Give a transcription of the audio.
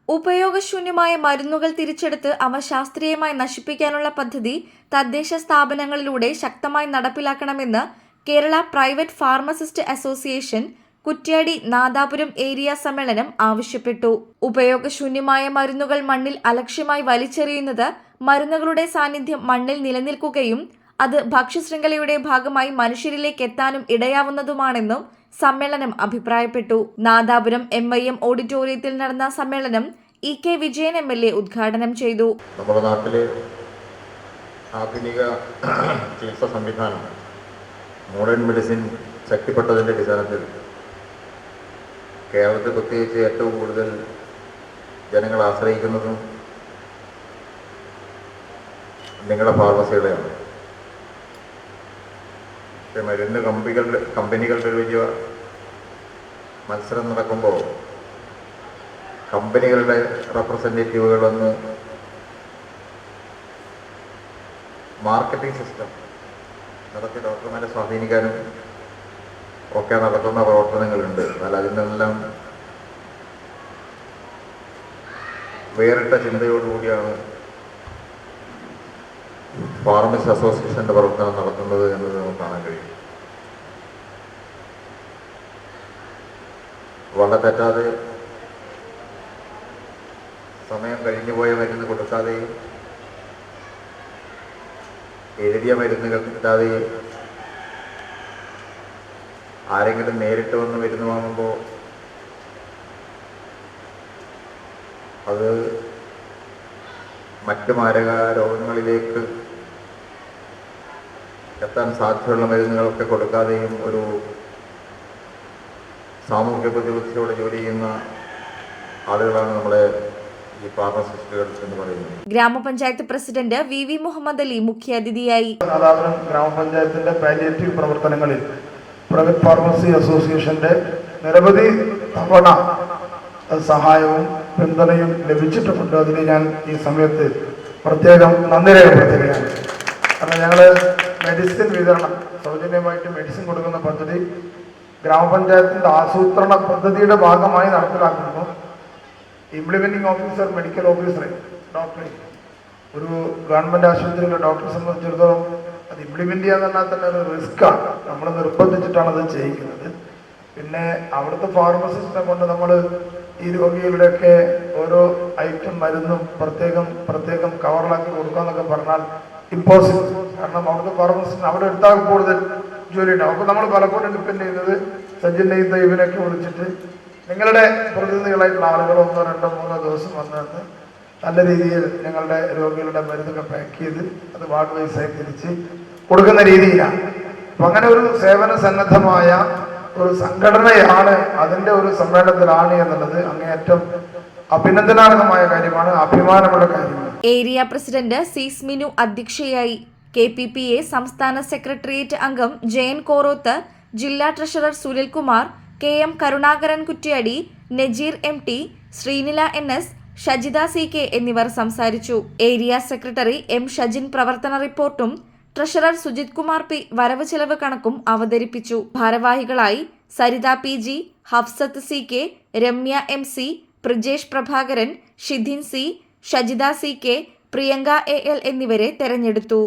ഉപയോഗശൂന്യമായ മരുന്നുകൾ തിരിച്ചെടുത്ത് അവ ശാസ്ത്രീയമായി നശിപ്പിക്കാനുള്ള പദ്ധതി തദ്ദേശ സ്ഥാപനങ്ങളിലൂടെ ശക്തമായി നടപ്പിലാക്കണമെന്ന് Kerala private pharmacist association Kuttiadi Nadapuram area സമ്മേളനം ആവശ്യപ്പെട്ടു. ഉപയോഗശൂന്യമായ മരുന്നുകൾ മണ്ണിൽ അലക്ഷ്യമായി വലിച്ചെറിയുന്നത് മരുന്നുകളുടെ സാന്നിധ്യം മണ്ണിൽ നിലനിൽക്കുകയും അത് ഭക്ഷ്യശൃംഖലയുടെ ഭാഗമായി മനുഷ്യരിലേക്ക് എത്താനും ഇടയാവുന്നതുമാണെന്നും സമ്മേളനം അഭിപ്രായപ്പെട്ടു. നാദാപുരം MIM ഓഡിറ്റോറിയത്തിൽ നടന്ന സമ്മേളനം EK വിജയൻ MLA ഉദ്ഘാടനം ചെയ്തു. നമ്മുടെ നാട്ടിലെ ആധുനിക ചികിത്സാ സംവിധാനം മോഡേൺ മെഡിസിൻ ശക്തിപ്പെട്ടതിൻ്റെ അടിസ്ഥാനത്തിൽ കേരളത്തിൽ പ്രത്യേകിച്ച് ഏറ്റവും കൂടുതൽ ജനങ്ങൾ ആശ്രയിക്കുന്നതും നിങ്ങളുടെ ഫാർമസികളെയാണ്. മരുന്ന് കമ്പനികളുടെ വലിയ മത്സരം നടക്കുമ്പോൾ കമ്പനികളുടെ റെപ്രസെൻറ്റേറ്റീവുകൾ വന്ന് മാർക്കറ്റിംഗ് സിസ്റ്റം നടത്തി ഡോക്ടർമാരെ സ്വാധീനിക്കാനും ഒക്കെ നടത്തുന്ന പ്രവർത്തനങ്ങളുണ്ട്. എന്നാൽ അതിനെല്ലാം വേറിട്ട ചിന്തയോടുകൂടിയാണ് ഫാർമസിസ്റ്റ് അസോസിയേഷൻ്റെ പ്രവർത്തനം നടത്തുന്നത് എന്നത് നമുക്ക് കാണാൻ കഴിയും. വളരെ തെറ്റാതെ സമയം കഴിഞ്ഞുപോയ മരുന്ന് കൊടുക്കാതെയും എഴുതിയ മരുന്നുകൾ കിട്ടാതെയും ആരെങ്കിലും നേരിട്ട് വന്ന് മരുന്ന് വാങ്ങുമ്പോൾ അത് മറ്റ് മാരക രോഗങ്ങളിലേക്ക് എത്താൻ സാധ്യതയുള്ള മരുന്നുകളൊക്കെ കൊടുക്കാതെയും ഒരു സാമൂഹ്യ പ്രതിബദ്ധതയോടെ ജോലി ചെയ്യുന്ന ആളുകളാണ് നമ്മളെ ഈ ഫാർമസിസ്റ്റുകൾ എന്ന് പറയുന്നത്. ഗ്രാമപഞ്ചായത്ത് പ്രസിഡന്റ് VV മുഹമ്മദ് അലി മുഖ്യാതിഥിയായി. നാദാപുരം ഗ്രാമപഞ്ചായത്തിന്റെ പാലിയേറ്റീവ് പ്രവർത്തനങ്ങളിൽ പ്രൈവറ്റ് ഫാർമസി അസോസിയേഷന്റെ നിരവധി തവണ സഹായവും പിന്തുണയും ലഭിച്ചിട്ടുമുണ്ട്. അതിന് ഞാൻ ഈ സമയത്ത് പ്രത്യേകം നന്ദി രേഖപ്പെടുത്തുകയാണ്. കാരണം ഞങ്ങൾ മെഡിസിൻ വിതരണം, സൗജന്യമായിട്ട് മെഡിസിൻ കൊടുക്കുന്ന പദ്ധതി ഗ്രാമപഞ്ചായത്തിൻ്റെ ആസൂത്രണ പദ്ധതിയുടെ ഭാഗമായി നടപ്പിലാക്കുമ്പോൾ ഇംപ്ലിമെൻറ്റിംഗ് ഓഫീസർ, മെഡിക്കൽ ഓഫീസറെ, ഡോക്ടറെ, ഒരു ഗവൺമെൻറ് ആശുപത്രിയിലെ ഡോക്ടറെ സംബന്ധിച്ചിടത്തോളം അത് ഇംപ്ലിമെൻ്റ് ചെയ്യാൻ പറഞ്ഞാൽ തന്നെ ഒരു റിസ്ക്കാണ്. നമ്മൾ നിർബന്ധിച്ചിട്ടാണ് അത് ചെയ്യിക്കുന്നത്. പിന്നെ അവിടുത്തെ ഫാർമസിസ്റ്റിനെ കൊണ്ട് നമ്മൾ ഈ രോഗികളുടെയൊക്കെ ഓരോ ഐറ്റം മരുന്നും പ്രത്യേകം കവറിലാക്കി കൊടുക്കാന്നൊക്കെ പറഞ്ഞാൽ ഇമ്പോസിബിൾ. കാരണം അവിടുത്തെ ഫാർമസിസ്റ്റിന് അവിടെ എടുത്താൽ കൂടുതൽ ജോലി ഉണ്ടാവും. അപ്പോൾ നമ്മൾ പലപ്പോഴും ഡിപ്പെൻഡ് ചെയ്യുന്നത് സജ്ജനെയും ദൈവനൊക്കെ വിളിച്ചിട്ട് നിങ്ങളുടെ പ്രതിനിധികളായിട്ടുള്ള ആളുകൾ 1, 2, 3 ദിവസം വന്നിട്ട് നല്ല രീതിയിൽ ഞങ്ങളുടെ രോഗികളുടെ മരുന്നൊക്കെ പാക്ക് ചെയ്ത് അത് വാർഡ് വൈസായി തിരിച്ച് കൊടുക്കുന്ന രീതിയിലാണ്. അപ്പം അങ്ങനെ ഒരു സേവന സന്നദ്ധമായ ഒരു സംഘടനയാണ് അതിൻ്റെ ഒരു സമ്മേളനത്തിലാണ് എന്നുള്ളത് അങ്ങേയറ്റം അഭിനന്ദനാർഹമായ കാര്യമാണ്, അഭിമാനമുള്ള കാര്യമാണ്. ഏരിയ പ്രസിഡന്റ് സീസ്മിനു അധ്യക്ഷയായി. KPPA സംസ്ഥാന സെക്രട്ടേറിയറ്റ് അംഗം ജയൻ കോറോത്ത്, ജില്ലാ treasurer Sunilkumar, KM Karunakaran Kuttiadi, Najeer MT, Sreenila NS, Shajitha CK എന്നിവർ സംസാരിച്ചു. ഏരിയ സെക്രട്ടറി M ഷജിൻ പ്രവർത്തന റിപ്പോർട്ടും ട്രഷറർ സുജിത് കുമാർ P വരവ് ചെലവ് കണക്കും അവതരിപ്പിച്ചു. ഭാരവാഹികളായി Saritha PG, Hafsath CK, Ramya MC, Prajesh Prabhakaran, Shidhin C, Shajitha CK, Priyanka AL എന്നിവരെ തെരഞ്ഞെടുത്തു.